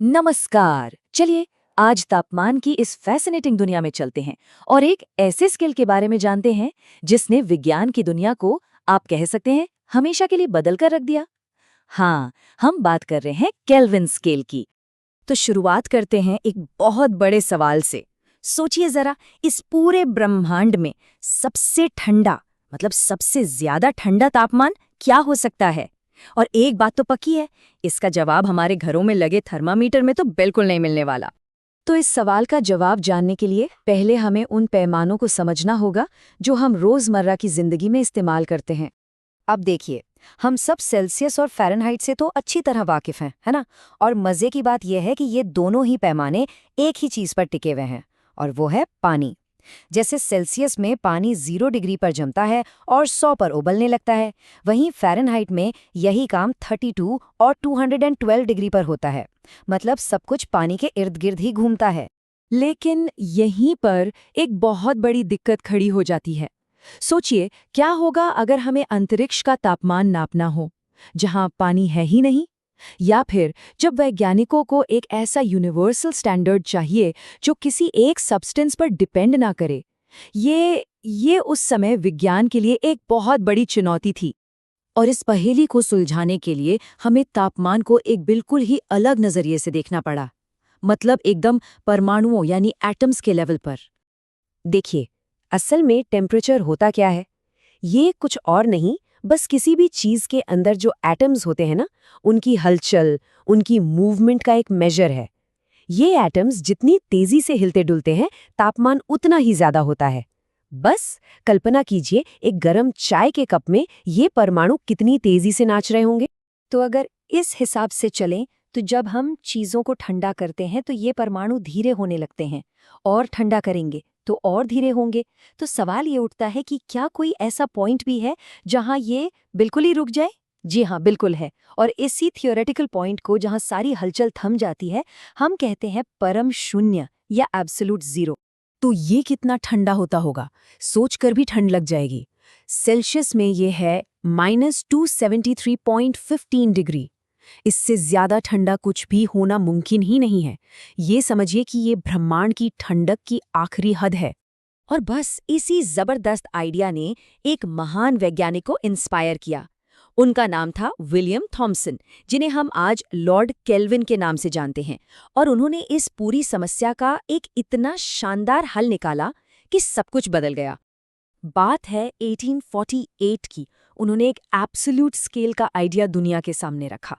नमस्कार। चलिए आज तापमान की इस फैसिनेटिंग दुनिया में चलते हैं और एक ऐसे स्केल के बारे में जानते हैं जिसने विज्ञान की दुनिया को आप कह सकते हैं हमेशा के लिए बदल कर रख दिया। हाँ, हम बात कर रहे हैं केल्विन स्केल की। तो शुरुआत करते हैं एक बहुत बड़े सवाल से। सोचिए जरा, इस पूरे ब्रह्मांड में सबसे ठंडा, मतलब सबसे ज्यादा ठंडा तापमान क्या हो सकता है? और एक बात तो पक्की है, इसका जवाब हमारे घरों में लगे थर्मामीटर में तो बिल्कुल नहीं मिलने वाला। तो इस सवाल का जवाब जानने के लिए पहले हमें उन पैमानों को समझना होगा जो हम रोजमर्रा की जिंदगी में इस्तेमाल करते हैं। अब देखिए, हम सब सेल्सियस और फ़ारेनहाइट से तो अच्छी तरह वाकिफ हैं, है ना? और मज़े की बात यह है कि ये दोनों ही पैमाने एक ही चीज़ पर टिके हुए हैं, और वो है पानी। जैसे सेल्सियस में पानी 0 डिग्री पर जमता है और 100 पर उबलने लगता है, वहीं फ़ारेनहाइट में यही काम 32 और 212 डिग्री पर होता है। मतलब सब कुछ पानी के इर्द गिर्द ही घूमता है। लेकिन यहीं पर एक बहुत बड़ी दिक्कत खड़ी हो जाती है। सोचिए, क्या होगा अगर हमें अंतरिक्ष का तापमान नापना हो, जहां पानी है ही नहीं? या फिर जब वैज्ञानिकों को एक ऐसा यूनिवर्सल स्टैंडर्ड चाहिए जो किसी एक सब्सटेंस पर डिपेंड ना करे। ये उस समय विज्ञान के लिए एक बहुत बड़ी चुनौती थी। और इस पहेली को सुलझाने के लिए हमें तापमान को एक बिल्कुल ही अलग नजरिए से देखना पड़ा। मतलब एकदम परमाणुओं यानी एटम्स के लेवल पर। देखिए, असल में टेम्परेचर होता क्या है? ये कुछ और नहीं, बस किसी भी चीज़ के अंदर जो एटम्स होते हैं ना, उनकी हलचल, उनकी मूवमेंट का एक मेजर है। ये एटम्स जितनी तेज़ी से हिलते डुलते हैं, तापमान उतना ही ज़्यादा होता है। बस कल्पना कीजिए, एक गरम चाय के कप में ये परमाणु कितनी तेज़ी से नाच रहे होंगे। तो अगर इस हिसाब से चलें, तो जब हम चीज़ों को ठंडा करते हैं तो ये परमाणु धीरे होने लगते हैं, और ठंडा करेंगे तो और धीरे होंगे। तो सवाल ये उठता है कि क्या कोई ऐसा पॉइंट भी है जहां ये बिल्कुल ही रुक जाए? जी हाँ, बिल्कुल है। और इसी थियोरेटिकल पॉइंट को, जहां सारी हलचल थम जाती है, हम कहते हैं परम शून्य या एब्सोल्यूट जीरो। तो ये कितना ठंडा होता होगा, सोचकर भी ठंड लग जाएगी। सेल्सियस में ये है -273.15 डिग्री। इससे ज्यादा ठंडा कुछ भी होना मुमकिन ही नहीं है। ये समझिए कि ये ब्रह्मांड की ठंडक की आखिरी हद है। और बस इसी जबरदस्त आइडिया ने एक महान वैज्ञानिक को इंस्पायर किया। उनका नाम था विलियम थॉमसन, जिन्हें हम आज लॉर्ड केल्विन के नाम से जानते हैं। और उन्होंने इस पूरी समस्या का एक इतना शानदार हल निकाला कि सब कुछ बदल गया। बात है 1848 की। उन्होंने एक एब्सोल्यूट स्केल का आइडिया दुनिया के सामने रखा।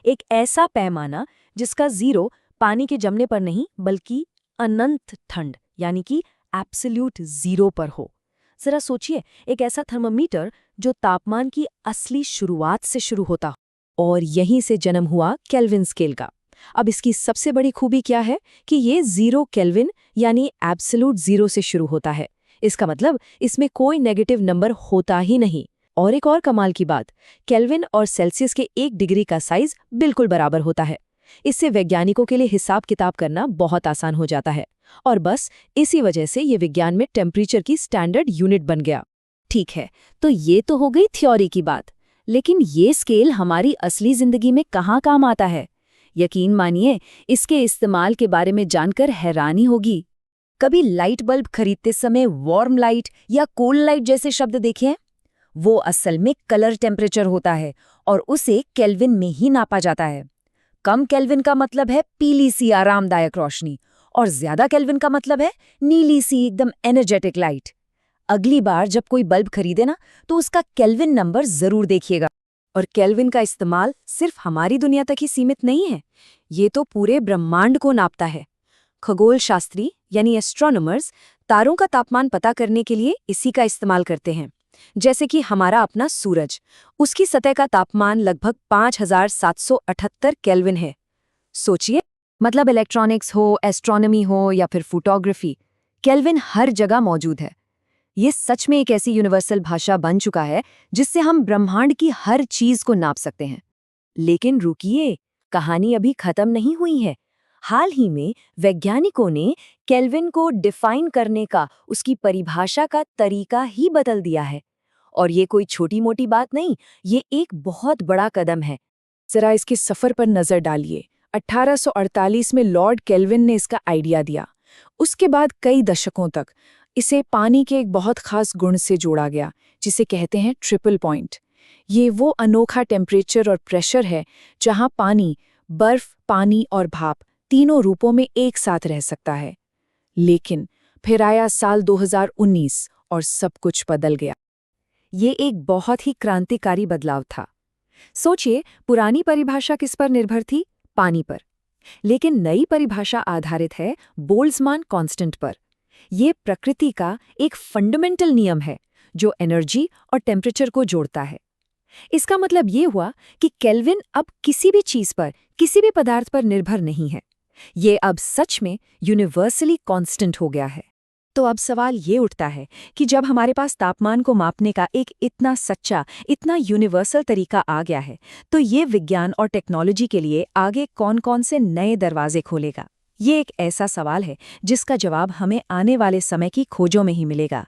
एक ऐसा पैमाना जिसका जीरो पानी के जमने पर नहीं, बल्कि अनंत ठंड यानी कि एब्सोल्यूट जीरो पर हो। जरा सोचिए, एक ऐसा थर्मामीटर जो तापमान की असली शुरुआत से शुरू होता। और यहीं से जन्म हुआ केल्विन स्केल का। अब इसकी सबसे बड़ी खूबी क्या है कि ये 0 केल्विन यानी एब्सोल्यूट जीरो से शुरू होता है। इसका मतलब इसमें कोई नेगेटिव नंबर होता ही नहीं। और एक और कमाल की बात, केल्विन और सेल्सियस के 1 डिग्री का साइज बिल्कुल बराबर होता है। इससे वैज्ञानिकों के लिए हिसाब किताब करना बहुत आसान हो जाता है। और बस इसी वजह से ये विज्ञान में टेम्परेचर की स्टैंडर्ड यूनिट बन गया। ठीक है, तो ये तो हो गई थ्योरी की बात। लेकिन ये स्केल हमारी असली जिंदगी में कहाँ काम आता है? यकीन मानिए, इसके इस्तेमाल के बारे में जानकर हैरानी होगी। कभी लाइट बल्ब खरीदते समय वार्म लाइट या कोल्ड लाइट जैसे शब्द देखे हैं? वो असल में कलर टेम्परेचर होता है, और उसे केल्विन में ही नापा जाता है। कम केल्विन का मतलब है पीली सी आरामदायक रोशनी, और ज्यादा केल्विन का मतलब है नीली सी एकदम एनर्जेटिक लाइट। अगली बार जब कोई बल्ब खरीदे ना, तो उसका केल्विन नंबर जरूर देखिएगा। और केल्विन का इस्तेमाल सिर्फ हमारी दुनिया तक ही सीमित नहीं है, ये तो पूरे ब्रह्मांड को नापता है। खगोल शास्त्री यानी एस्ट्रोनॉमर्स तारों का तापमान पता करने के लिए इसी का इस्तेमाल करते हैं। जैसे कि हमारा अपना सूरज, उसकी सतह का तापमान लगभग 5778 केल्विन है। सोचिए, मतलब इलेक्ट्रॉनिक्स हो, एस्ट्रोनॉमी हो या फिर फोटोग्राफी, केल्विन हर जगह मौजूद है। ये सच में एक ऐसी यूनिवर्सल भाषा बन चुका है जिससे हम ब्रह्मांड की हर चीज को नाप सकते हैं। लेकिन रुकिए, कहानी अभी खत्म नहीं हुई है। हाल ही में वैज्ञानिकों ने केल्विन को डिफाइन करने का, उसकी परिभाषा का तरीका ही बदल दिया है। और ये कोई छोटी मोटी बात नहीं, ये एक बहुत बड़ा कदम है। जरा इसके सफर पर नजर डालिए। 1848 में लॉर्ड केल्विन ने इसका आइडिया दिया। उसके बाद कई दशकों तक इसे पानी के एक बहुत खास गुण से जोड़ा गया, जिसे कहते हैं ट्रिपल पॉइंट। ये वो अनोखा टेम्परेचर और प्रेशर है जहां पानी, बर्फ, पानी और भाप तीनों रूपों में एक साथ रह सकता है। लेकिन फिर आया साल 2019 और सब कुछ बदल गया। ये एक बहुत ही क्रांतिकारी बदलाव था। सोचिए, पुरानी परिभाषा किस पर निर्भर थी? पानी पर। लेकिन नई परिभाषा आधारित है बोल्ट्जमान कांस्टेंट पर। ये प्रकृति का एक फंडामेंटल नियम है जो एनर्जी और टेम्परेचर को जोड़ता है। इसका मतलब ये हुआ कि केल्विन अब किसी भी चीज पर, किसी भी पदार्थ पर निर्भर नहीं है। ये अब सच में यूनिवर्सली कांस्टेंट हो गया है। तो अब सवाल ये उठता है कि जब हमारे पास तापमान को मापने का एक इतना सच्चा, इतना यूनिवर्सल तरीका आ गया है, तो ये विज्ञान और टेक्नोलॉजी के लिए आगे कौन-कौन से नए दरवाजे खोलेगा? ये एक ऐसा सवाल है जिसका जवाब हमें आने वाले समय की खोजों में ही मिलेगा।